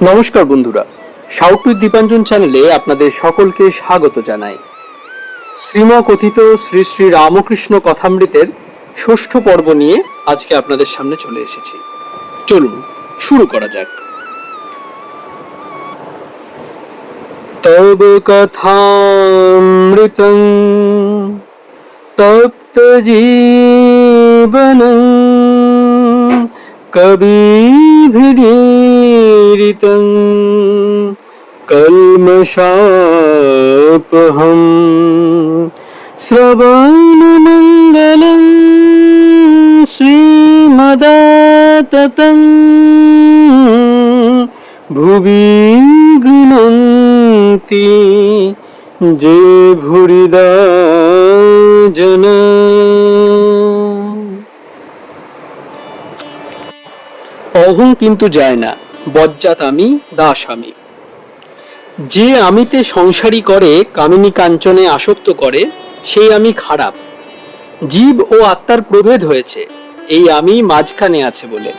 নমস্কার বন্ধুরা, south with Dipanjan চ্যানেলে আপনাদের সকলকে স্বাগত জানাই। শ্রীমকথিত শ্রী শ্রী রামকৃষ্ণ কথামৃতের ষষ্ঠ পর্ব নিয়ে আজকে আপনাদের সামনে চলে এসেছি। চলুন শুরু করা যাক। তব কথামৃতং তপ্ত জীবনং কবিভিদীরিতং কল্মষাপহম শ্রবণমঙ্গলং শ্রীমদাততং ভুবি গৃণন্তি যে ভুরিদা জনা। অহং কিন্তু যায় না, বজ্জাত আমি, দাস আমি। যে আমিতে সংসারী করে, কামিনী কাঞ্চনে আসক্ত করে, সেই আমি খারাপ। জীব ও আত্মার প্রভেদ হয়েছে, এই আমি মাঝখানে আছে বলে।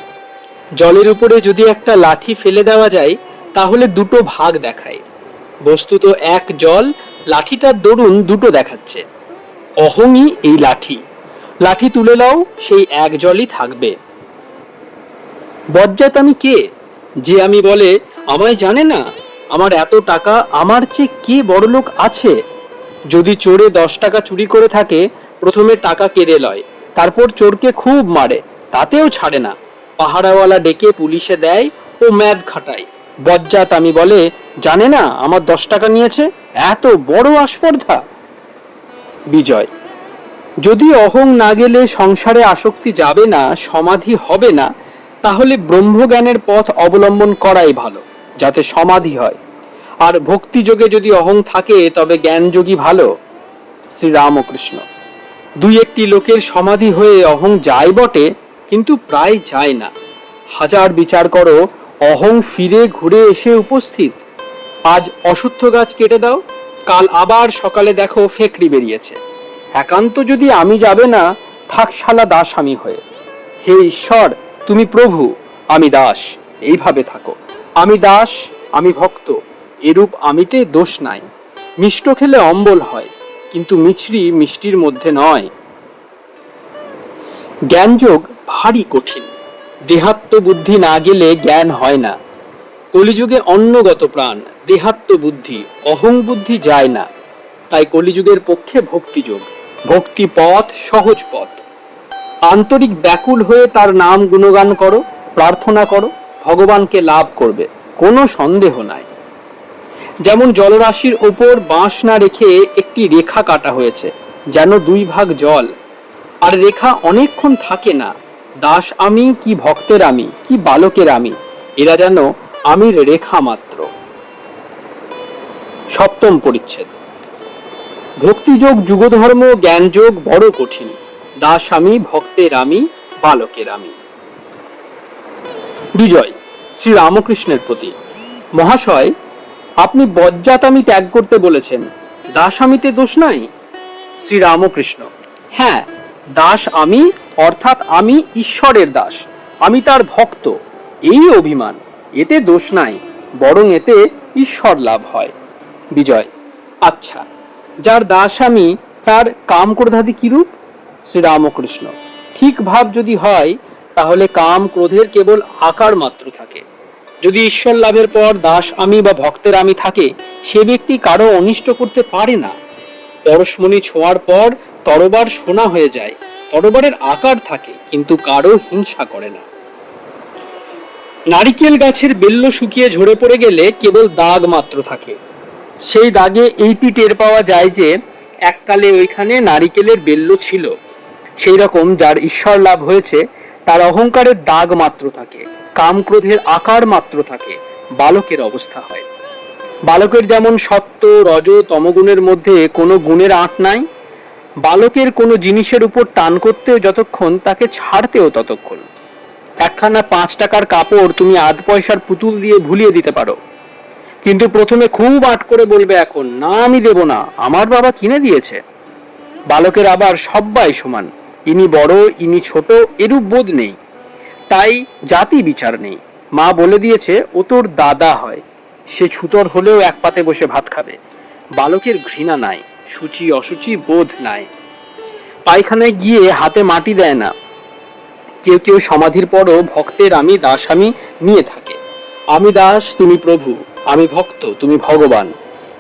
জলের উপরে যদি একটা লাঠি ফেলে দেওয়া যায় তাহলে দুটো ভাগ দেখায়, বস্তুত এক জল, লাঠিটার দরুন দুটো দেখাচ্ছে। অহংই এই লাঠি, লাঠি তুলে নাও, সেই এক জলই থাকবে। বজ্জাত আমি কে? যে আমি বলে আমায় জানে না, আমার এত টাকা, আমার চেয়ে কে বড়লোক আছে। যদি চোরে 10 টাকা চুরি করে থাকে, প্রথমে টাকা কেড়ে লয়, তারপর চোরকে খুব মারে, তাতেও ছাড়ে না, পাহারাওয়ালা ডেকে পুলিশে দেয় ও ম্যাদ খাটায়। বজ্জাত আমি বলে জানে না আমার 10 টাকা নিয়েছে, এত বড় আস্পর্ধা। বিজয়। যদি অহং না গেলে সংসারে আসক্তি যাবে না, সমাধি হবে না, তাহলে ব্রহ্মজ্ঞানের পথ অবলম্বন করাই ভালো, যাতে সমাধি হয়। আর ভক্তিযোগে যদি অহং থাকে তবে জ্ঞানযোগী ভালো। শ্রীরামকৃষ্ণ। দুই একটি লোকের সমাধি হয়ে অহং যায় বটে, কিন্তু প্রায় যায় না। হাজার বিচার করো, অহং ফিরে ঘুরে এসে উপস্থিত। আজ অশ্বত্থ গাছ কেটে দাও, কাল আবার সকালে দেখো ফেকড়ি বেরিয়েছে। একান্ত যদি আমি যাবে না, থাক শালা দাস আমি হয়ে। হে ঈশ্বর, তুমি প্রভু, আমি দাস, এইভাবে থাকো। আমি দাস, আমি ভক্ত, এরূপ আমিতে দোষ নাই। মিষ্ট খেলে অম্বল হয়, কিন্তু মিছরি মিষ্টির মধ্যে নয়। জ্ঞানযোগ ভারী কঠিন, দেহাত্ম বুদ্ধি না গেলে জ্ঞান হয় না। কলিযুগে অন্নগত প্রাণ, দেহাত্ম বুদ্ধি, অহং বুদ্ধি যায় না। তাই কলিযুগের পক্ষে ভক্তিযোগ, ভক্তি পথ, সহজ পথ। আন্তরিক ব্যাকুল হয়ে তার নাম গুণগান করো, প্রার্থনা করো, ভগবানকে লাভ করবে, কোনো সন্দেহ নাই। যেমন জলরাশির ওপর বাঁশ না রেখে একটি রেখা কাটা হয়েছে, যেন 2 ভাগ জল, আর রেখা অনেকক্ষণ থাকে না। দাস আমি কি ভক্তের আমি কি বালকের আমি, এরা যেন আমির রেখা মাত্র। সপ্তম পরিচ্ছেদ। ভক্তিযোগ, যুগধর্ম, জ্ঞানযোগ বড় কঠিন। দাস আমি, ভক্তের আমি, বালকের আমি। বিজয়। শ্রী রামকৃষ্ণের প্রতি। মহাশয়, আপনি বজ্জাত আমি ত্যাগ করতে বলেছেন, দাস আমিতে দোষ নাই? শ্রী রামকৃষ্ণ। হ্যাঁ, দাস আমি অর্থাৎ আমি ঈশ্বরের দাস, আমি তার ভক্ত, এই অভিমান, এতে দোষ নাই, বরং এতে ঈশ্বর লাভ হয়। বিজয়। আচ্ছা, যার দাস আমি, তার কাম ক্রোধাদি কিরূপ? শ্রীরামকৃষ্ণ। ঠিক ভাব যদি হয়, তাহলে কাম ক্রোধের কেবল আকার মাত্র থাকে। যদি ঈশ্বর লাভের পর দাস আমি বা ভক্তের আমি থাকে, সে ব্যক্তি কারো অনিষ্ট করতে পারে না। পরশমণি ছোঁয়ার পর তরবার সোনা হয়ে যায়, তরবারের আকার থাকে, কিন্তু কারো হিংসা করে না। নারিকেল গাছের বেল্ল শুকিয়ে ঝরে পড়ে গেলে কেবল দাগ মাত্র থাকে, সেই দাগে এইটি টের পাওয়া যায় যে এককালে ওইখানে নারিকেলের বেল্ল ছিল। সেই রকম যার ঈশ্বর লাভ হয়েছে, তার অহংকারের দাগ মাত্র থাকে, কাম ক্রোধের আকার মাত্র থাকে, বালকের অবস্থা হয়। বালকের যেমন সত্য রজ তমগুণের মধ্যে কোনো গুণের আঁট নাই, বালকের কোনো জিনিসের উপর টান করতেও যতক্ষণ, তাকে ছাড়তেও ততক্ষণ। একখানা 5 টাকার কাপড় তুমি 8 পয়সার পুতুল দিয়ে ভুলিয়ে দিতে পারো, কিন্তু প্রথমে খুব আট করে বলবে এখন না, আমি দেব না, আমার বাবা কিনে দিয়েছে। বালকের আবার সবাই সমান, ইনি বড় ইনি ছোট এরূপ বোধ নেই, তাই জাতি বিচার নেই। মা বলে দিয়েছে ও তোর দাদা হয়, সে ছুতর হলেও এক পাতে বসে ভাত খাবে। বালকের ঘৃণা নাই, সূচি অসুচি বোধ নাই, পায়খানায় গিয়ে হাতে মাটি দেয় না। কেউ কেউ সমাধির পরও ভক্তের আমি দাস আমি নিয়ে থাকে। আমি দাস তুমি প্রভু, আমি ভক্ত তুমি ভগবান,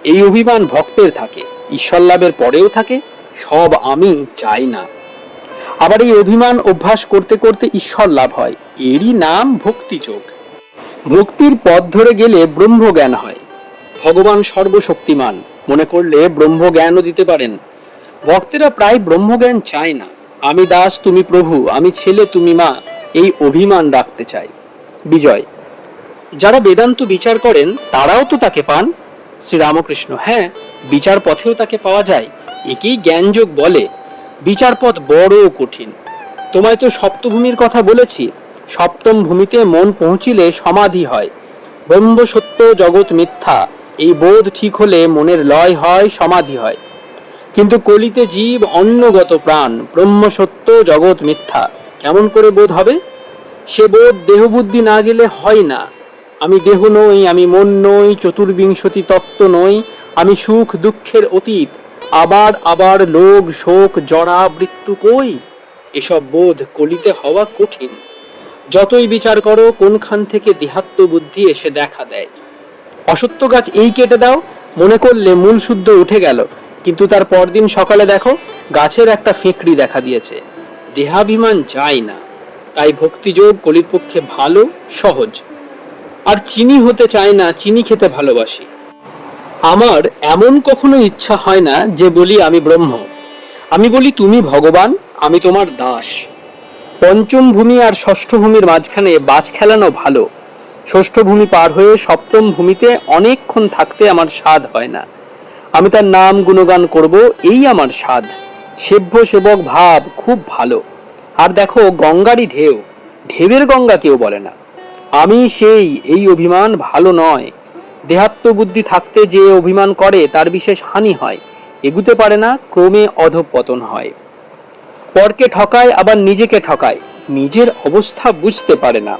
এই অভিমান ভক্তের থাকে। ঈশ্বর লাভের পরেও থাকে, সব আমি চাই না। আবার এই অভিমান অভ্যাস করতে করতে ঈশ্বর লাভ হয়, এরই নাম ভক্তিযোগ। ভক্তির পথ ধরে গেলে ব্রহ্মজ্ঞান হয়। ভগবান সর্বশক্তিমান মনে করলে ব্রহ্মজ্ঞানও দিতে পারেন। ভক্তেরা প্রায় ব্রহ্মজ্ঞান চায় না, আমি দাস তুমি প্রভু, আমি ছেলে তুমি মা, এই অভিমান রাখতে চায়। বিজয়, যারা বেদান্ত বিচার করেন তারাও তো তাকে পান। শ্রীরামকৃষ্ণ, হ্যাঁ, বিচার পথেও তাকে পাওয়া যায়, একেই জ্ঞানযোগ বলে। বিচার পথ বড় কঠিন। তোমায় তো সপ্তভূমির কথা বলেছি, সপ্তম ভূমিতে মন পৌঁছিলে সমাধি হয়। ব্রহ্ম সত্য জগৎ মিথ্যা, এই বোধ ঠিক হলে মনের লয় হয়, সমাধি হয়। কিন্তু কলিতে জীব অন্নগত প্রাণ, ব্রহ্ম সত্য জগৎ মিথ্যা কেমন করে বোধ হবে? সে বোধ দেহবুদ্ধি না গেলে হয় না। আমি দেহ নই, আমি মন নই, চতুর্বিংশতি তত্ত্ব নই, আমি সুখ দুঃখের অতীত, আবার আবার লোভ শোক জরা মৃত্যু কই? এসব বোধ কলিতে হওয়া কঠিন। যতই বিচার করো কোনখান থেকে দেহাত্ম বুদ্ধি এসে দেখা দেয়। অসত্য গাছ এই কেটে দাও, মনে করলে মূল শুদ্ধ উঠে গেল, কিন্তু তার পরদিন সকালে দেখো গাছের একটা ফেকড়ি দেখা দিয়েছে। দেহাভিমান যায় না। তাই ভক্তিযোগ কলির পক্ষে ভালো, সহজ। আর চিনি হতে চায় না, চিনি খেতে ভালোবাসি। আমার এমন কখনো ইচ্ছা হয় না যে বলি আমি ব্রহ্ম। আমি বলি তুমি ভগবান, আমি তোমার দাস। পঞ্চম ভূমি আর ষষ্ঠ ভূমির মাঝখানে বাজ খেলানো ভালো। ষষ্ঠ ভূমি পার হয়ে সপ্তম ভূমিতে অনেকক্ষণ থাকতে আমার স্বাদ হয় না। আমি তার নাম গুণগান করব, এই আমার স্বাদ। সেভ্য সেবক ভাব খুব ভালো। আর দেখো গঙ্গারই ঢেউ, ঢেউয়ের গঙ্গা কেউ বলে না। আমি সেই, এই অভিমান ভালো নয়। দেহাত্ম বুদ্ধি থাকতে যে অভিমান করে তার বিশেষ হানি হয়, এগুতে পারে না, ক্রমে অধঃপতন হয়। পরকে ঠকায় আবার নিজেকে ঠকায়, নিজের অবস্থা বুঝতে পারে না।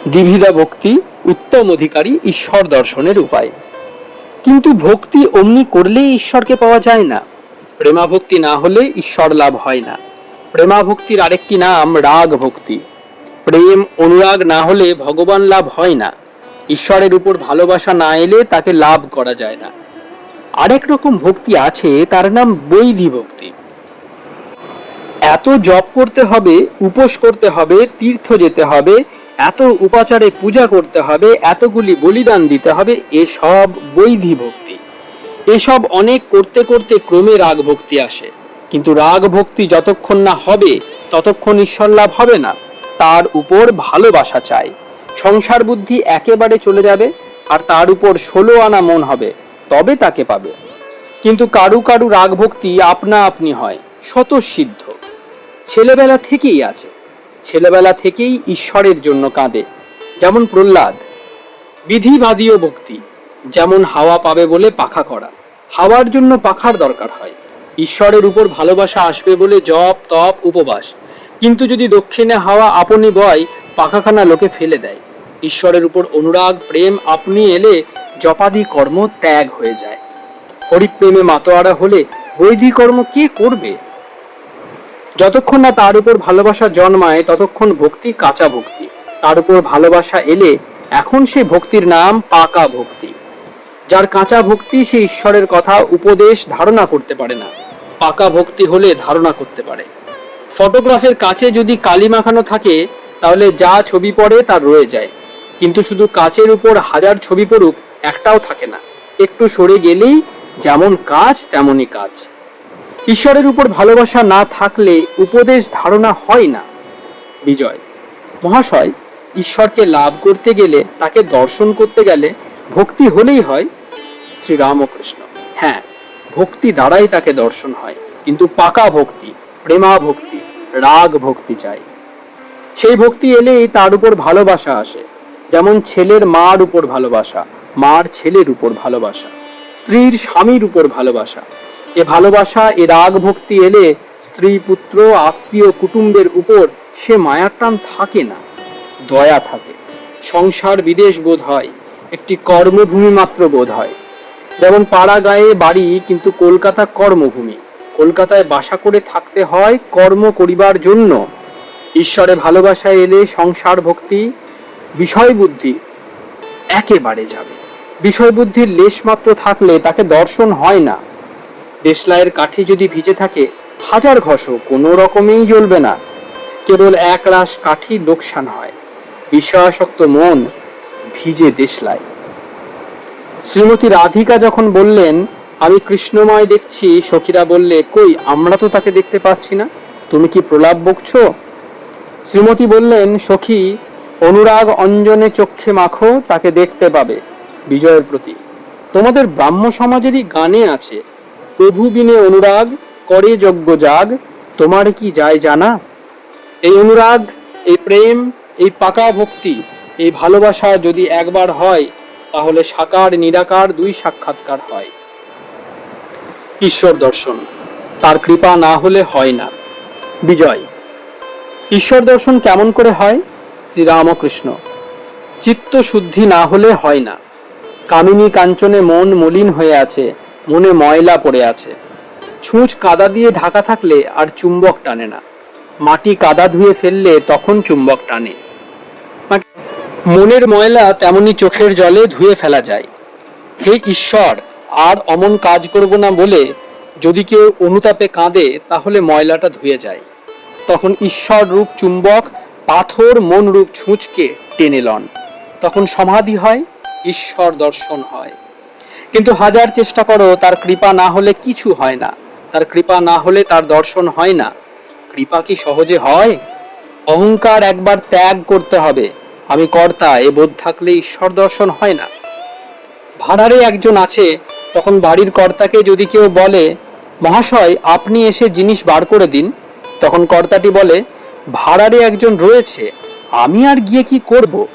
দ্বিবিধা ভক্তি উত্তম অধিকারী ঈশ্বর দর্শনের উপায়। কিন্তু ভক্তি অমনি করলেই ঈশ্বরকে পাওয়া যায় না। প্রেমাভক্তি না হলে ঈশ্বর লাভ হয় না। প্রেমাভক্তির আরেকটি নাম রাগ ভক্তি। প্রেম অনুরাগ না হলে ভগবান লাভ হয় না। ঈশ্বরের উপর ভালোবাসা না এলে তাকে লাভ করা যায় না। আরেক রকম ভক্তি আছে, তার নাম বৈধি ভক্তি। এত জপ করতে হবে, উপোস করতে হবে, তীর্থ যেতে হবে, এত উপাচারে পূজা করতে হবে, এতগুলি বলিদান দিতে হবে, এসব বৈধি ভক্তি। এসব অনেক করতে করতে ক্রমে রাগ ভক্তি আসে। কিন্তু রাগ ভক্তি যতক্ষণ না হবে ততক্ষণ ঈশ্বর লাভ হবে না। তার উপর ভালোবাসা চাই। সংসার বুদ্ধি একেবারে চলে যাবে, আর তার উপর 16 আনা মন হবে, তবে তাকে পাবে। কিন্তু কারু কারু রাগ ভক্তি আপনা আপনি হয়, স্বতঃসিদ্ধ, ছেলেবেলা থেকেই আছে। ছেলেবেলা থেকেই ঈশ্বরের জন্য কাঁদে, যেমন প্রহ্লাদ। বিধিবাদীয় ভক্তি, যেমন হাওয়া পাবে বলে পাখা করা, হাওয়ার জন্য পাখার দরকার হয়। ঈশ্বরের উপর ভালোবাসা আসবে বলে জপ তপ উপবাস, কিন্তু যদি দক্ষিণে হাওয়া আপনি বয়, পাখাখানা লোকে ফেলে দেয়। ঈশ্বরের উপর অনুরাগ প্রেম আপনি এলে জপাদি কর্ম ত্যাগ হয়ে যায়। হরিপ্রেমে মাতোয়ারা হলে বৈদিক কর্ম কে করবে? যতক্ষণ না তার উপর ভালোবাসা জন্মায় ততক্ষণ ভক্তি কাঁচা ভক্তি। তার উপর ভালোবাসা এলে এখন সে ভক্তির নাম পাকা ভক্তি। যার কাঁচা ভক্তি সে ঈশ্বরের কথা উপদেশ ধারণা করতে পারে না, পাকা ভক্তি হলে ধারণা করতে পারে। ফটোগ্রাফের কাছে যদি কালি মাখানো থাকে তাহলে যা ছবি পড়ে তা রয়ে যায়, কিন্তু শুধু কাচের উপর হাজার ছবি পড়ুক একটাও থাকে না। একটু সরে গেলেই যেমন কাজ তেমনই কাজ। ঈশ্বরের উপর ভালোবাসা না থাকলে উপদেশ ধারণা হয় না। বিজয় মহাশয়, ঈশ্বরকে লাভ করতে গেলে, তাকে দর্শন করতে গেলে ভক্তি হলেই হয়। শ্রীরামকৃষ্ণ, হ্যাঁ, ভক্তি দ্বারাই তাকে দর্শন হয়, কিন্তু পাকা ভক্তি, প্রেমা ভক্তি, রাগ ভক্তি চাই। সেই ভক্তি এলেই তার উপর ভালোবাসা আসে। যেমন ছেলের মার উপর ভালোবাসা, মার ছেলের উপর ভালোবাসা, স্ত্রীর স্বামীর উপর ভালোবাসা। এ ভালোবাসা, এ রাগ ভক্তি এলে স্ত্রী পুত্র আত্মীয় কুটুম্বের উপর সে মায়ার টান থাকে না। দয়া থাকে। সংসার বিদেশ বোধ হয়, একটি কর্মভূমি মাত্র বোধ হয়। যেমন পাড়া গায়ে বাড়ি, কিন্তু কলকাতা কর্মভূমি। কলকাতায় বাসা করে থাকতে হয় কর্ম করিবার জন্য। ঈশ্বরে ভালোবাসা এলে সংসার ভক্তি, বিষয় বুদ্ধি একেবারে যাবে। বিষয় বুদ্ধির লেশ মাত্র থাকলে তাকে দর্শন হয় না। দেশলাইয়ের কাঠি যদি ভিজে থাকে, হাজার ঘষো কোনো রকমেই জ্বলবে না। কেবল এক রাশ কাঠি লোকসান হয়। বিষয়াসক্ত মন ভিজে দেশলাই। শ্রীমতী রাধিকা যখন বললেন, আমি কৃষ্ণময় দেখছি, সখীরা বললে, কই, আমরা তো তাকে দেখতে পাচ্ছি না, তুমি কি প্রলাপ বকছো? শ্রীমতী বললেন, সখী, অনুরাগ অঞ্জনে চক্ষে মাখো, তাকে দেখতে পাবে। বিজয়ের প্রতি তোমাদের ব্রাহ্ম সমাজেরই গানে আছে, প্রভু বিনে অনুরাগ করে যজ্ঞ যাগ, তোমার কি যায় জানা? এই অনুরাগ, এই প্রেম, এই পাকা ভক্তি, এই ভালোবাসা যদি একবার হয়, তাহলে সাকার নিরাকার দুই সাক্ষাৎকার হয়। ঈশ্বর দর্শন, তার কৃপা না হলে হয় না। বিজয়, ঈশ্বর দর্শন কেমন করে হয়? শ্রীরামকৃষ্ণ, চিত্ত শুদ্ধি না হলে হয় না। কামিনী কাঞ্চনে মন মলিন হয়ে আছে, মনে ময়লা পড়ে আছে। ছুঁচ কাদা দিয়ে ঢাকা থাকলে আর চুম্বক টানে না। মাটি কাদা ধুয়ে ফেললে তখন চুম্বক টানে। মনের ময়লা তেমনি চোখের জলে ধুয়ে ফেলা যায়। হে ঈশ্বর, আর অমন কাজ করব না বলে যদি কেউ অনুতাপে কাঁদে, তাহলে ময়লাটা ধুয়ে যায়। তখন ঈশ্বর রূপ চুম্বক পাথর মন রূপ ছুঁচকে টেনে লন। তখন সমাধি হয়, ঈশ্বর দর্শন হয়। কিন্তু হাজার চেষ্টা করো, তার কৃপা না হলে কিছু হয় না। তার কৃপা না হলে তার দর্শন হয় না। কৃপা কি সহজে হয়? অহংকার একবার ত্যাগ করতে হবে। আমি কর্তা এ বোধ থাকলে ঈশ্বর দর্শন হয় না। ভাড়ারে একজন আছে, তখন বাড়ির কর্তাকে যদি কেউ বলে, মহাশয় আপনি এসে জিনিস বার করে দিন, তখন কর্তাটি বলে, ভাড়ারে একজন রয়েছে, আমি আর গিয়ে কি করব?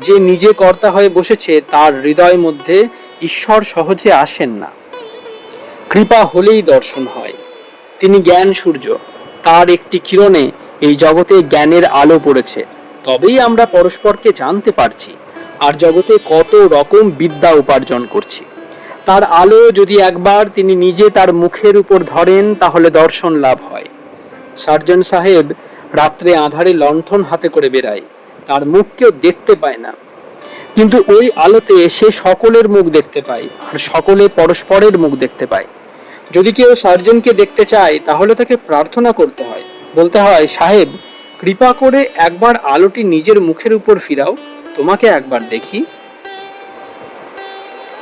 যে নিজে কর্তা হয়ে বসেছে, তার হৃদয় মধ্যে ঈশ্বর সহজে আসেন না। কৃপা হলেই দর্শন হয়। তিনি জ্ঞান সূর্য, তার একটি কিরণে এই জগতে জ্ঞানের আলো পড়েছে, তবেই আমরা পরস্পরকে জানতে পারছি, আর জগতে কত রকম বিদ্যা উপার্জন করছি। তার আলো যদি একবার তিনি নিজে তার মুখের উপর ধরেন, তাহলে দর্শন লাভ হয়। সার্জন সাহেব রাত্রে আঁধারে লণ্ঠন হাতে করে বেড়ায়, তার মুখ কেউ দেখতে পায় না, কিন্তু ওই আলোতে সে সকলের মুখ দেখতে পায়, আর সকলে পরস্পরের মুখ দেখতে পায়। যদি কেউ সার্জনকে দেখতে চায়, তাহলে তাকে প্রার্থনা করতে হয়, বলতে হয়, সাহেব কৃপা করে একবার আলোটি নিজের মুখের উপর ফিরাও, তোমাকে একবার দেখি।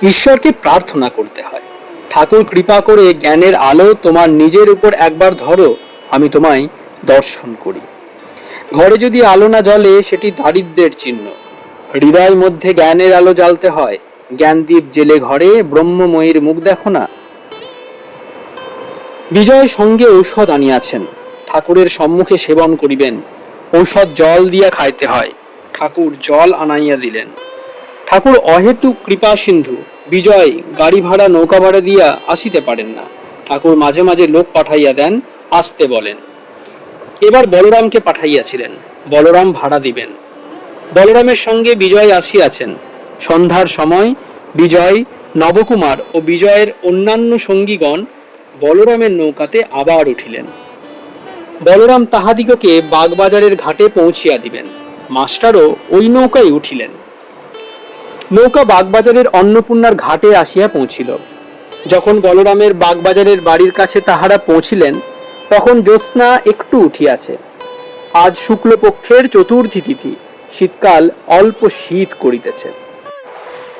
ঈশ্বরকে প্রার্থনা করতে হয়, ঠাকুর কৃপা করে জ্ঞানের আলো তোমার নিজের উপর একবার ধরো, আমি তোমায় দর্শন করি। ঘরে যদি আলো না জ্বলে, সেটি দারিদ্র্যের চিহ্ন। হৃদয়ের মধ্যে জ্ঞানের আলো জ্বালতে হয়। জ্ঞানদীপ জেলে ঘরে ব্রহ্মময়ীর মুখ দেখো না। বিজয় সঙ্গে ঔষধ আনিয়াছেন, ঠাকুরের সম্মুখে সেবন করিবেন। ঔষধ জল দিয়া খাইতে হয়, ঠাকুর জল আনাইয়া দিলেন। ঠাকুর অহেতুক কৃপা সিন্ধু। বিজয় গাড়ি ভাড়া নৌকা ভাড়া দিয়া আসিতে পারেন না। ঠাকুর মাঝে মাঝে লোক পাঠাইয়া দেন, আসতে বলেন। এবার বলরামকে পাঠাইয়াছিলেন, বলরাম ভাড়া দিবেন। বলরামের সঙ্গে বিজয় আসিয়াছেন। সন্ধ্যার সময় বিজয়, নবকুমার ও বিজয়ের অন্যান্য সঙ্গীগণ বলরামের নৌকাতে আবার উঠিলেন। বলরাম তাহাদিগকে বাগবাজারের ঘাটে পৌঁছিয়া দিবেন। মাস্টারও ওই নৌকায় উঠিলেন। নৌকা বাগবাজারের অন্নপূর্ণার ঘাটে আসিয়া পৌঁছিল। যখন বলরামের বাগবাজারের বাড়ির কাছে তাহারা পৌঁছিলেন, তখন জ্যোৎস্না একটু উঠিয়াছে। আজ শুক্লপক্ষের চতুর্থী তিথি, শীতকাল অল্প শীত করিতেছে।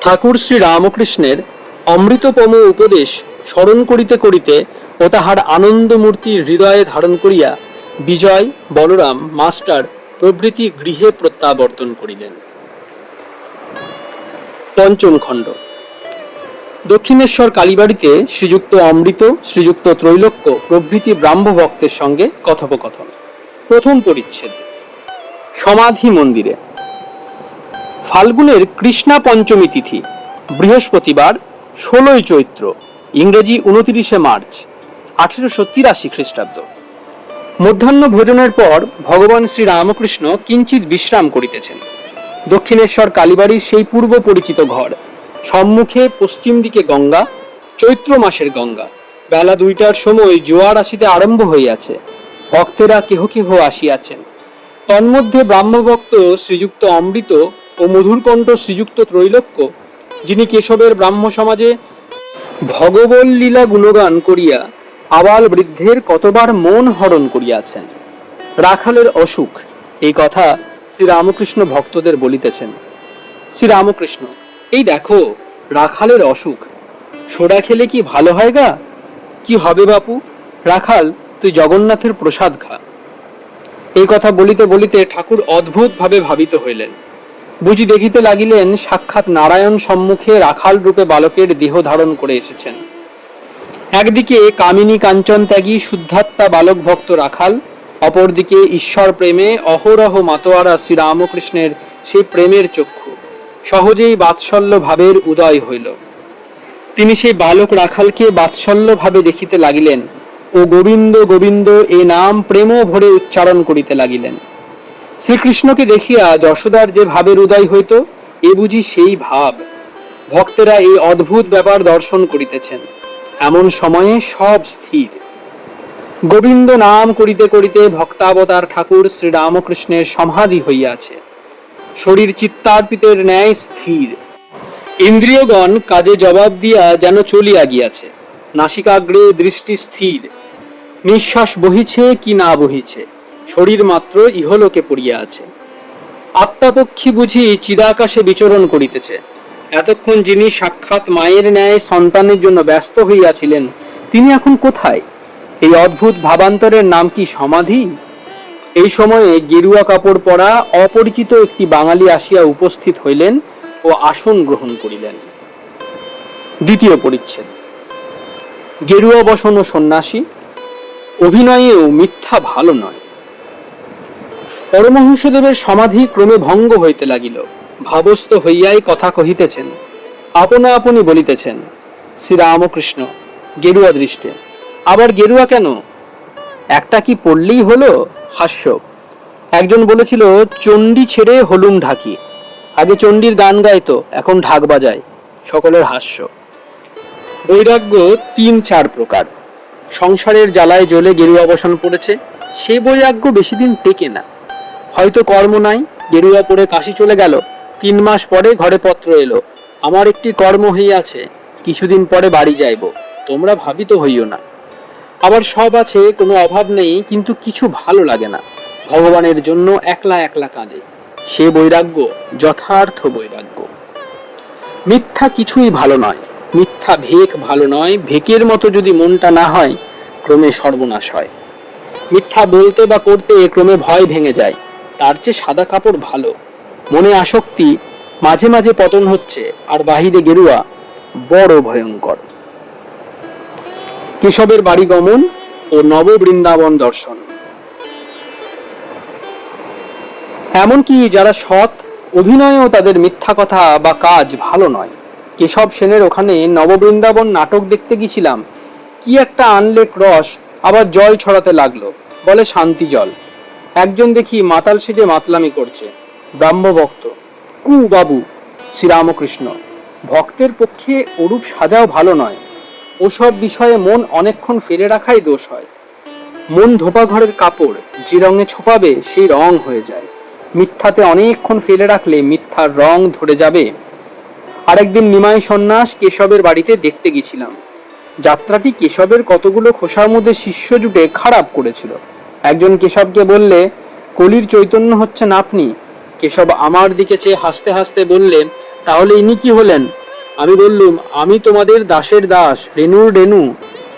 ঠাকুর শ্রী রামকৃষ্ণের অমৃতপম উপদেশ স্মরণ করিতে করিতে ও তাহার আনন্দমূর্তি হৃদয়ে ধারণ করিয়া বিজয়, বলরাম, মাস্টার প্রভৃতি গৃহে প্রত্যাবর্তন করিলেন। পঞ্চম খণ্ড। দক্ষিণেশ্বর কালীবাড়িতে শ্রীযুক্ত অমৃত, শ্রীযুক্ত ত্রৈলোক্য প্রভৃতি ব্রাহ্ম ভক্তের সঙ্গে কথোপকথন। প্রথম পরিচ্ছেদ। সমাধি মন্দিরে। ফাল্গুনের কৃষ্ণা পঞ্চমী তিথি, বৃহস্পতিবার, 16ই চৈত্র, ইংরেজি 29শে মার্চ, 1883 খ্রিস্টাব্দ। মধ্যাহ্ন ভোজনের পর ভগবান শ্রী রামকৃষ্ণ কিঞ্চিৎ বিশ্রাম করিতেছেন। দক্ষিণেশ্বর কালীবাড়ির সেই পূর্ব পরিচিত ঘর, সম্মুখে পশ্চিম দিকে গঙ্গা, চৈত্র মাসের গঙ্গা। বেলা 2টার সময় জোয়ার আসিতে আরম্ভ হইয়াছে। ভক্তেরা কেহ কেহ আসিয়াছেন। তন্মধ্যে ব্রাহ্মভক্ত শ্রীযুক্ত অমৃত ও মধুরকণ্ঠ শ্রীযুক্ত ত্রৈলোক্য, যিনি কেশবের ব্রাহ্ম সমাজে ভগবল লীলা গুণগান করিয়া আবাল বৃদ্ধের কতবার মন হরণ করিয়াছেন। রাখালের অসুখ, এই কথা শ্রীরামকৃষ্ণ ভক্তদের বলিতেছেন। শ্রীরামকৃষ্ণ, এই দেখো রাখালের অসুখ, সোডা খেলে কি ভালো হয় গা? কি হবে বাপু? রাখাল, তুই জগন্নাথের প্রসাদ খা। এই কথা বলিতে বলিতে ঠাকুর অদ্ভুত ভাবে ভাবিত হইলেন। বুঝি দেখিতে লাগিলেন সাক্ষাৎ নারায়ণ সম্মুখে রাখাল রূপে বালকের দেহ ধারণ করে এসেছেন। একদিকে কামিনী কাঞ্চন ত্যাগী শুদ্ধাত্মা বালক ভক্ত রাখাল, অপরদিকে ঈশ্বর প্রেমে অহরহ মাতোয়ারা শ্রীরামকৃষ্ণের সেই প্রেমের চক্ষু। সহজেই বাৎসল্য ভাবের উদয় হইল। তিনি সেই বালক রাখালকে বাৎসল্য ভাবে দেখিতে লাগিলেন ও গোবিন্দ গোবিন্দ এ নাম প্রেম ভরে উচ্চারণ করিতে লাগিলেন। শ্রীকৃষ্ণকে দেখিয়া যশোদার যে ভাবের উদয় হইত, এ বুঝি সেই ভাব। ভক্তেরা এই অদ্ভুত ব্যাপার দর্শন করিতেছেন। এমন সময়ে সব স্থির। গোবিন্দ নাম করিতে করিতে ভক্তাবতার ঠাকুর শ্রীরামকৃষ্ণের সমাধি হইয়াছে। শরীর চিত্তার্পিতের ন্যায় স্থির। ইন্দ্রিয়গণ কাজে জবাব দিয়া যেন চলিয়া গিয়াছে। নাসিকাগ্রে দৃষ্টি স্থির। নিঃশ্বাস বহিছে কি না বহিছে, শরীর মাত্র ইহলোকে পড়িয়া আছে। আত্মাপক্ষী বুঝি চিদাকাশে বিচরণ করিতেছে। এতক্ষণ যিনি সাক্ষাৎ মায়ের ন্যায় সন্তানের জন্য ব্যস্ত হইয়াছিলেন, তিনি এখন কোথায়? এই অদ্ভুত ভাবান্তরের নাম কি সমাধি? এই সময়ে গেরুয়া কাপড় পরা অপরিচিত একটি বাঙালি আসিয়া উপস্থিত হইলেন ও আসন গ্রহণ করিলেন। দ্বিতীয় পরিচ্ছেদ। গেরুয়া বসন ও সন্ন্যাসী। অভিনয়েও মিথ্যা ভালো নয়। পরমহংসদেবের সমাধি ক্রমে ভঙ্গ হইতে লাগিল। ভাবস্থ হইয়াই কথা কহিতেছেন, আপনা আপনি বলিতেছেন। শ্রীরামকৃষ্ণ গেরুয়া দৃষ্টে, আবার গেরুয়া কেন? একটা কি পড়লেই হলো? হাস্য। একজন বলেছিল, চণ্ডী ছেড়ে হলুম ঢাকি। আগে চণ্ডীর গান গাইতো, এখন ঢাক বাজায়। সকলের হাস্য। বৈরাগ্য 3-4 প্রকার। সংসারের জ্বালায় জ্বলে গেরুয়া বসন পড়েছে, সে বৈরাগ্য বেশি দিন টেকে না। হয়তো কর্ম নাই, গেরুয়া পরে কাশি চলে গেল, 3 মাস পরে ঘরে পত্র এলো, আমার একটি কর্ম হইয়াছে, কিছুদিন পরে বাড়ি যাইব, তোমরা ভাবিত হইও না। আবার সব আছে, কোনো অভাব নেই, কিন্তু কিছু ভালো লাগে না, ভগবানের জন্য একলা একলা কাঁদে, সে বৈরাগ্য যথার্থ বৈরাগ্য। মিথ্যা কিছুই ভালো নয়, মিথ্যা ভেক ভালো নয়। ভেকের মতো যদি মনটা না হয়, ক্রমে সর্বনাশ হয়। মিথ্যা বলতে বা করতে ক্রমে ভয় ভেঙে যায়, তার চেয়ে সাদা কাপড় ভালো। মনে আসক্তি, মাঝে মাঝে পতন হচ্ছে, আর বাহিরে গেরুয়া, বড় ভয়ঙ্কর। কেশবের বাড়ি গমন ও নব বৃন্দাবন দর্শন। এমনকি যারা সৎ, অভিনয়েও তাদের মিথ্যা কথা বা কাজ ভালো নয়। কেশব সেনের ওখানে নববৃন্দাবন নাটক দেখতে গেছিলাম। কি একটা আনলে রস, আবার জল ছড়াতে লাগলো, বলে শান্তি জল। একজন দেখি মাতাল সেজে মাতলামি করছে, ব্রাহ্মভক্ত। কু বাবু! শ্রীরামকৃষ্ণ, ভক্তের পক্ষে ওরূপ সাজাও ভালো নয়। ওসব বিষয়ে মন অনেকক্ষণ ফেলে রাখাই দোষ হয়। মন ধোপা ঘরের কাপড়, যে রঙে ছোপাবে সেই রং হয়ে যায়। মিথ্যাতে অনেকক্ষণ ফেলে রাখলে মিথ্যার রং ধরে যাবে। আরেকদিন নিমাই সন্ন্যাস কেশবের বাড়িতে দেখতে গেছিলাম। যাত্রাটি কেশবের কতগুলো খোসার মধ্যে শিষ্য জুটে খারাপ করেছিল। একজন কেশবকে বললে, কলির চৈতন্য হচ্ছেন আপনি। কেশব আমার দিকে চেয়ে হাসতে হাসতে বললে, তাহলে ইনি কি হলেন? আমি বললুম, আমি তোমাদের দাসের দাস, রেণুর রেণু।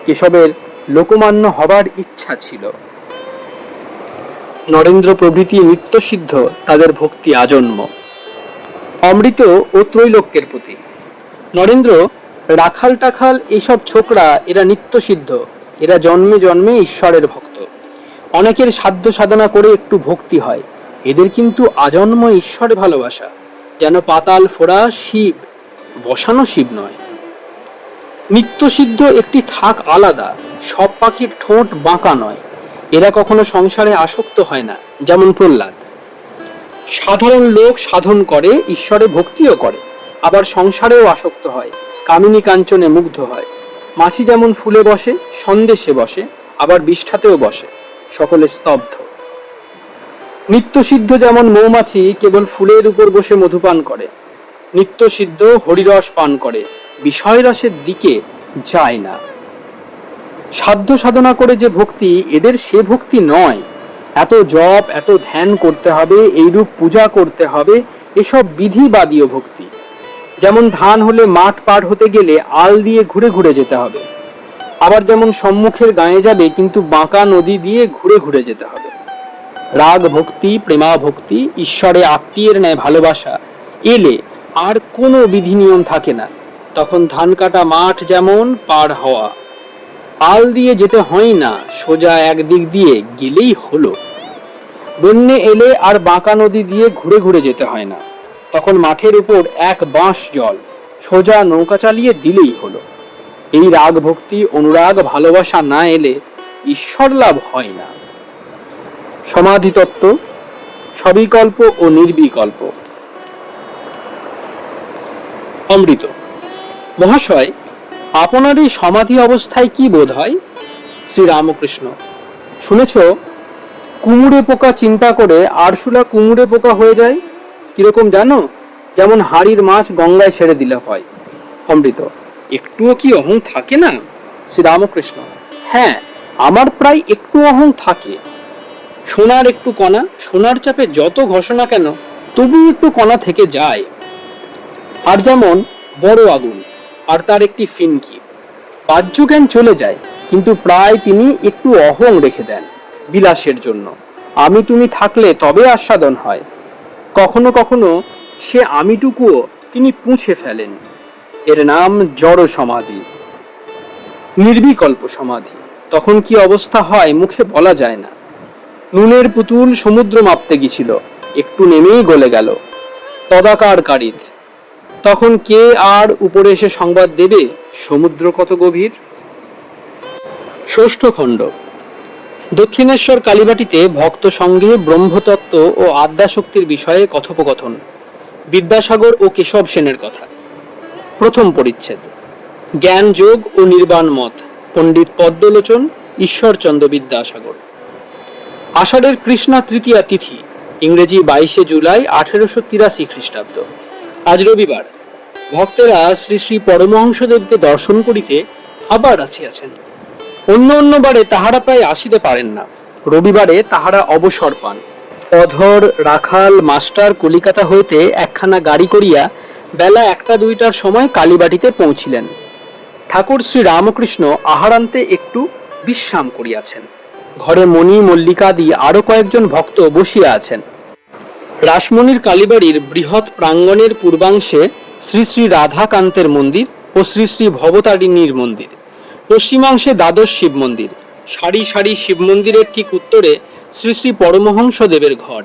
কেশবের লোকমান্য হবার ইচ্ছা ছিল। নরেন্দ্র প্রভৃতি নিত্যসিদ্ধ, তাদের ভক্তি আজন্ম। অমৃত ও ত্রৈলোক্যের প্রতি। নরেন্দ্র, রাখাল টাখাল এইসব ছোকরা, এরা নিত্যসিদ্ধ, এরা জন্মে জন্মে ঈশ্বরের ভক্ত। অনেকের সাধ্য সাধনা করে একটু ভক্তি হয়, এদের কিন্তু আজন্ম ঈশ্বরে ভালোবাসা, যেন পাতাল ফোড়া শিব, বসানো শিব নয়। নিত্যসিদ্ধ একটি থাক আলাদা, সব পাখির ঠোঁট বাঁকা নয়। এরা কখনো সংসারে আসক্ত হয় না, যেমন প্রহ্লাদ। সাধারণ লোক সাধন করে, ঈশ্বরে ভক্তিও করে, আবার সংসারেও আসক্ত হয়, কামিনী কাঞ্চনে মুগ্ধ হয়। মাছি যেমন ফুলে বসে, সন্দেশে বসে, আবার বিষ্ঠাতেও বসে, সকলে স্তব্ধ। নিত্যসিদ্ধ যেমন মৌমাছি কেবল ফুলের উপর বসে মধুপান করে, নিত্যসিদ্ধ হরিরস পান করে, বিষয় রসের দিকে যায় না। সাধ্য সাধনা করে যে ভক্তি, এদের সে ভক্তি নয়। এত জপ, এত ধ্যান করতে হবে, এইরূপ পূজা করতে হবে, এসব বিধিবাদীয় ভক্তি। যেমন ধান হলে মাঠ পার হতে গেলে আল দিয়ে ঘুরে ঘুরে যেতে হবে, আবার যেমন সম্মুখের গায়ে যাবে কিন্তু বাঁকা নদী দিয়ে ঘুরে ঘুরে যেতে হবে। রাগ ভক্তি, প্রেমা ভক্তি, ঈশ্বরে আত্মীয়ের ন্যায় ভালোবাসা এলে আর কোনো বিধি নিয়ম থাকে না। তখন ধান কাটা মাঠ যেমন পার হওয়া, আল দিয়ে যেতে হয় না, সোজা একদিক দিয়ে গেলেই হলো। বন্যে এলে আর বাঁকা নদী দিয়ে ঘুরে ঘুরে যেতে হয় না, তখন মাঠের উপর এক বাঁশ জল, সোজা নৌকা চালিয়ে দিলেই হলো। এই রাগ ভক্তি, অনুরাগ, ভালোবাসা না এলে ঈশ্বর লাভ হয় না। সমাধি তত্ত্ব, সবিকল্প ও নির্বিকল্প। অমৃত মহাশয়, আপনার এই সমাধি অবস্থায় কি বোধ হয়? শ্রীরামকৃষ্ণ: শুনেছ, কুমুরে পোকা চিন্তা করে আরশোলা কুমুরে পোকা হয়ে যায়। কিরকম জানো? যেমন হাড়ির মাছ গঙ্গায় ছেড়ে দিলে হয়। অমৃত: একটুও কি অহং থাকে না? শ্রীরামকৃষ্ণ: হ্যাঁ, আমার প্রায় একটু অহং থাকে। সোনার একটু কণা, সোনার চাপে যত ঘষণা কেন, তবু একটু কণা থেকে যায়। আর যেমন বড় আগুন আর তার একটি ফিনকি, বাহ্যজ্ঞান চলে যায়, কিন্তু প্রায় তিনি একটু অহং রেখে দেন বিলাসের জন্য। আমি তুমি থাকলে তবে আস্বাদন হয়। কখনো কখনো সে আমিটুকুও তিনি পুঁছে ফেলেন। এর নাম জড় সমাধি। নির্বিকল্প সমাধি, তখন কি অবস্থা হয় মুখে বলা যায় না। নুনের পুতুল সমুদ্র মাপতে গিয়েছিল, একটু নেমেই গলে গেল। তদাকার কারিত, তখন কে আর উপরে এসে সংবাদ দেবে সমুদ্র কত গভীর? ষষ্ঠ খণ্ড। দক্ষিণেশ্বর কালীবাটিতে ভক্ত সঙ্গে ব্রহ্মতত্ত্ব ও আদ্যাশক্তির বিষয়ে কথোপকথন। বিদ্যাসাগর ও কেশব সেনের কথা। প্রথম পরিচ্ছেদ। জ্ঞান যোগ ও নির্বাণ মত, পণ্ডিত পদ্মলোচন, ঈশ্বরচন্দ্র বিদ্যাসাগর। আষাঢ়ের কৃষ্ণা তৃতীয়া তিথি, ইংরেজি 22 জুলাই 1883 খ্রিস্টাব্দ। আজ রবিবার। ভক্তেরা শ্রী শ্রী পরমহংসদেবকে দর্শন করিতে আবার আসিয়াছেন। অন্য অন্য বারে তাহারা প্রায় আসিতে পারেন না, রবিবারে তাহারা অবসর পান। অধর, রাখাল, মাস্টার কলিকাতা হইতে একখানা গাড়ি করিয়া বেলা 1টা-2টার সময় কালীবাটিতে পৌঁছিলেন। ঠাকুর শ্রী রামকৃষ্ণ আহারান্তে একটু বিশ্রাম করিয়াছেন। ঘরে মণি, মল্লিকাদি আরো কয়েকজন ভক্ত বসিয়া আছেন। রাসমণির কালীবাড়ির বৃহৎ প্রাঙ্গণের পূর্বাংশে শ্রী শ্রী রাধাকান্তের মন্দির ও শ্রী শ্রী ভবতারিণীর মন্দির, পশ্চিমাংশে দ্বাদশ শিব মন্দির। সারি সারি শিব মন্দিরের ঠিক উত্তরে শ্রী শ্রী পরমহংসদেবের ঘর।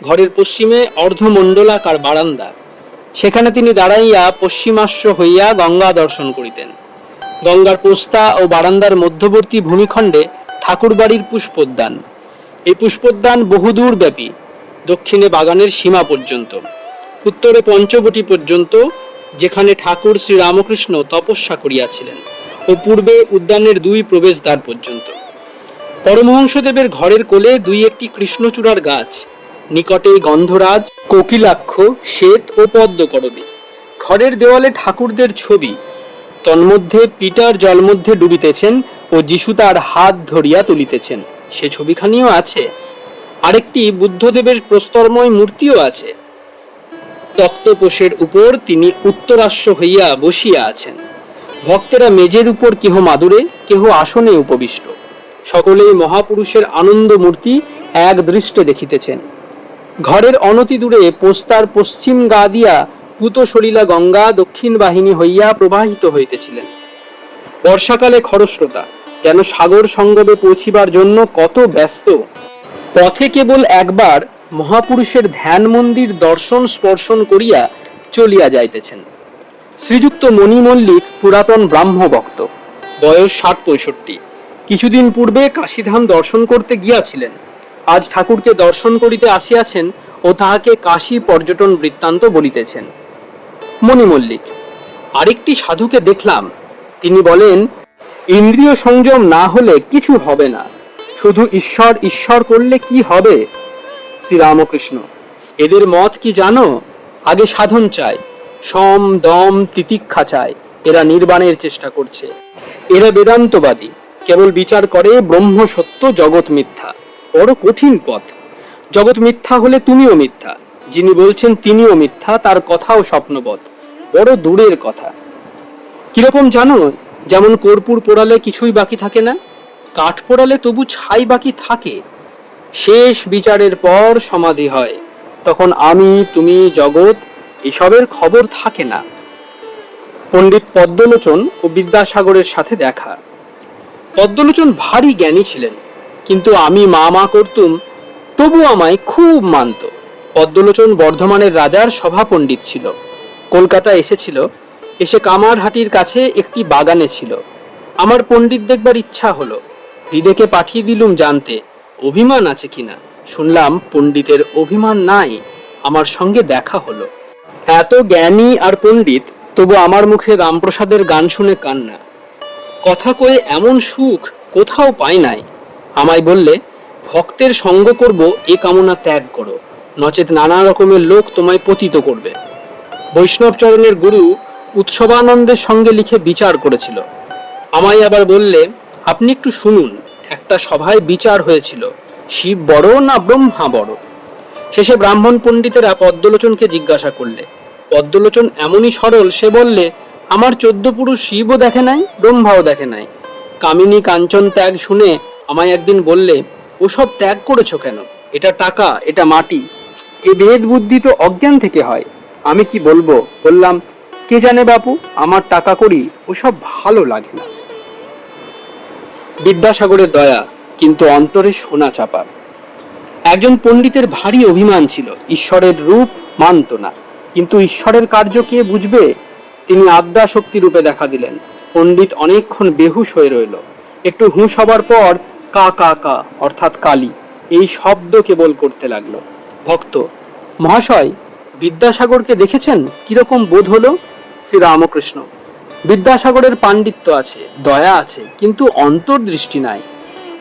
ঘরের পশ্চিমে অর্ধমণ্ডলাকার বারান্দা, সেখানে তিনি দাঁড়াইয়া পশ্চিমাশ্ব হইয়া গঙ্গা দর্শন করিতেন। গঙ্গার পোস্তা ও বারান্দার মধ্যবর্তী ভূমিখণ্ডে ঠাকুরবাড়ির পুষ্পোদ্যান। এই পুষ্পোদ্যান বহুদূর ব্যাপী, দক্ষিণে বাগানের সীমা পর্যন্ত, উত্তরে পঞ্চবটী পর্যন্ত, যেখানে ঠাকুর শ্রী রামকৃষ্ণ তপস্যা করিয়াছিলেন, ও পূর্বে উদ্যানের 2 প্রবেশদ্বার পর্যন্ত। পরমহংসদেবের ঘরের কোলে 2-1টি কৃষ্ণচূড়ার গাছ, নিকটে গন্ধরাজ, কোকিলাক্ষ, শ্বেত ও পদ্মকরবী। ঘরের দেওয়ালে ঠাকুরদের ছবি, তন্মধ্যে পিটার জলমধ্যে ডুবিতেছেন ও যিশু তার হাত ধরিয়া তুলিতেছেন, সে ছবিখানিও আছে। আরেকটি বুদ্ধদেবের প্রস্তরময় মূর্তিও আছে। তক্তপোষের উপর তিনি উত্তরাশ্ব হইয়া বসিয়া আছেন। ভক্তেরা মেজের উপর কেহ মাদুরে, কেহ আসনে উপবিষ্ট। সকলেই মহাপুরুষের আনন্দ মূর্তি এক দৃষ্টে দেখিতেছেন। ঘরের অনতি দূরে পোস্তার পশ্চিম গা দিয়া পুত সলিলা গঙ্গা দক্ষিণ বাহিনী হইয়া প্রবাহিত হইতেছিলেন। বর্ষাকালে খরস্রোতা যেন সাগর সঙ্গমে পৌঁছিবার জন্য কত ব্যস্ত। পথে কেবল একবার মহাপুরুষের ধ্যান মন্দির দর্শন স্পর্শন করিয়া চলিয়া যাইতেছেন। শ্রীযুক্ত মণি মল্লিক পুরাতন ব্রাহ্ম ভক্ত, বয়স 60-65। কিছুদিন পূর্বে কাশীধাম দর্শন করতে গিয়াছিলেন, আজ ঠাকুরকে দর্শন করিতে আসিয়াছেন ও তাহাকে কাশী পর্যটন বৃত্তান্ত বলিতেছেন। মণি মল্লিক: আরেকটি সাধুকে দেখলাম, তিনি বলেন ইন্দ্রিয় সংযম না হলে কিছু হবে না, শুধু ঈশ্বর ঈশ্বর করলে কি হবে? শ্রীরামকৃষ্ণ: এদের মত কি জানো? আগে সাধন চাই, সম দম তিতিক্ষা চায়। এরা নির্বাণের চেষ্টা করছে। এরা বেদান্তবাদী, কেবল বিচার করে ব্রহ্ম সত্য, জগৎ মিথ্যা। বড় কঠিন পথ। জগৎ মিথ্যা হলে তুমিও মিথ্যা, যিনি বলছেন তিনিও মিথ্যা, তার কথাও স্বপ্নবৎ, বড় দূরের কথা। কিরকম জানো? যেমন কর্পূর পোড়ালে কিছুই বাকি থাকে না, কাঠ পোড়ালে তবু ছাই বাকি থাকে। শেষ বিচারের পর সমাধি হয়, তখন আমি তুমি জগৎ এসবের খবর থাকে না। পণ্ডিত পদ্মলোচন ও বিদ্যাসাগরের সাথে দেখা। পদ্মলোচন ভারী জ্ঞানী ছিলেন, কিন্তু আমি মা করতুম, তবু আমায় খুব মানত। পদ্মলোচন বর্ধমানের রাজার সভা পণ্ডিত ছিল, কলকাতা এসেছিল। এসে কামারহাটির কাছে একটি বাগানে ছিল। আমার পণ্ডিত দেখবার ইচ্ছা হলো, হৃদেকে পাঠিয়ে দিলুম জানতে অভিমান আছে কিনা। শুনলাম পণ্ডিতের অভিমান নাই, আমার সঙ্গে দেখা হলো। এত জ্ঞানী আর পণ্ডিত, তবু আমার মুখে রামপ্রসাদের গান শুনে কান্না। কথা কয়ে এমন সুখ কোথাও পাই নাই। আমায় বললে, ভক্তের সঙ্গ করব এ কামনা ত্যাগ করো, নচেত নানা রকমের লোক তোমায় পতিত করবে। বৈষ্ণব চরণের গুরু উৎসবানন্দের সঙ্গে লিখে বিচার করেছিল। আমায় আবার বললে, আপনি একটু শুনুন, একটা সভায় বিচার হয়েছিল, শিব বড় না ব্রহ্মা বড়। শেষে ব্রাহ্মণ পণ্ডিতেরা পদ্মলোচনকে জিজ্ঞাসা করলে। পদ্মলোচন এমনই সরল, সে বললে, আমার 14 পুরুষ শিবও দেখে নাই, ব্রহ্মাও দেখে নাই। কামিনী কাঞ্চন ত্যাগ শুনে আমায় একদিন বললে, ওসব ত্যাগ করেছো কেন? এটা টাকা, এটা মাটি, এ ভেদ বুদ্ধি তো অজ্ঞান থেকে হয়। আমি কি বলবো? বললাম, কে জানে বাপু, আমার টাকা করি ওসব ভালো লাগে না। বিদ্যাসাগরের দয়া, কিন্তু অন্তরে সোনা চাপা। একজন পণ্ডিতের ভারী অভিমান ছিল, ঈশ্বরের রূপ মানত না, কিন্তু ঈশ্বরের কার্য কে বুঝবে? তিনি আদ্যা শক্তি রূপে দেখা দিলেন। পণ্ডিত অনেকক্ষণ বেহুশ হয়ে রইল। একটু হুঁশ হবার পর কা কা কা অর্থাৎ কালী এই শব্দ কেবল করতে লাগলো। ভক্ত: মহাশয়, বিদ্যাসাগরকে দেখেছেন, কিরকম বোধ হলো? শ্রীরামকৃষ্ণ: বিদ্যাসাগরের পাণ্ডিত্য আছে, দয়া আছে, কিন্তু অন্তর্দৃষ্টি নাই।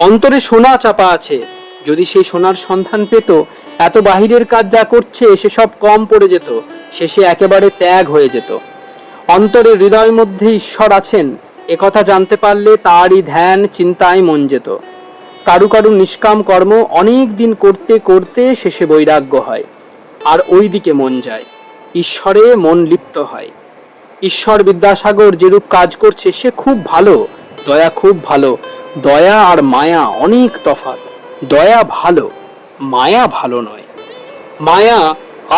অন্তরে সোনা চাপা আছে। যদি সেই সোনার সন্ধান পেত, এত বাহিরের কাজ যা করছে সেসব কম পড়ে যেত, শেষে একেবারে ত্যাগ হয়ে যেত। অন্তরে হৃদয় মধ্যে ঈশ্বর আছেন, একথা জানতে পারলে তারই ধ্যান চিন্তায় মন যেত। কারু কারু নিষ্কাম কর্ম অনেক দিন করতে করতে শেষে বৈরাগ্য হয়, আর ওই দিকে মন যায়, ঈশ্বরে মন লিপ্ত হয়। ঈশ্বর বিদ্যাসাগর যেরূপ কাজ করছে সে খুব ভালো, দয়া খুব ভালো। দয়া আর মায়া অনেক তফাৎ। দয়া ভালো, মায়া ভালো নয়। মায়া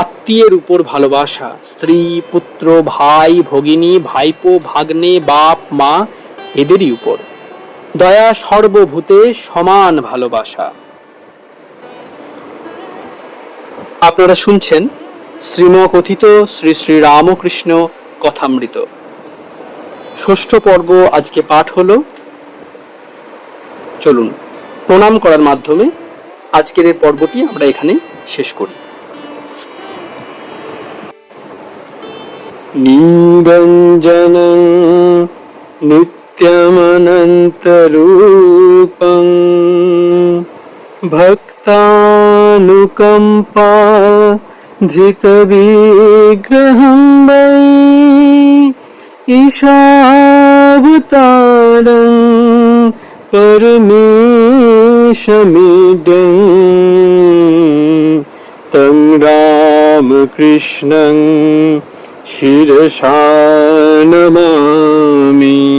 আত্মীয়ের উপর ভালোবাসা, স্ত্রী পুত্র ভাই ভগিনী ভাইপো ভাগ্নে বাপ মা এদেরই উপর। দয়া সর্বভূতে সমান ভালোবাসা। আপনারা শুনছেন শ্রীমকথিত শ্রী শ্রী রামকৃষ্ণ কথামৃত। ষষ্ঠ পর্ব আজকে পাঠ হলো। চলুন প্রণাম করার মাধ্যমে আজকের এই পর্বটি আমরা এখানে শেষ করি। নিরঞ্জনং নিত্যমনন্তরূপং ভক্তানুকম্পা ধৃতবিগ্রহং বৈ ঈশাবতারং পরমেশমিদং তং রামকৃষ্ণং শিরসা নমামি।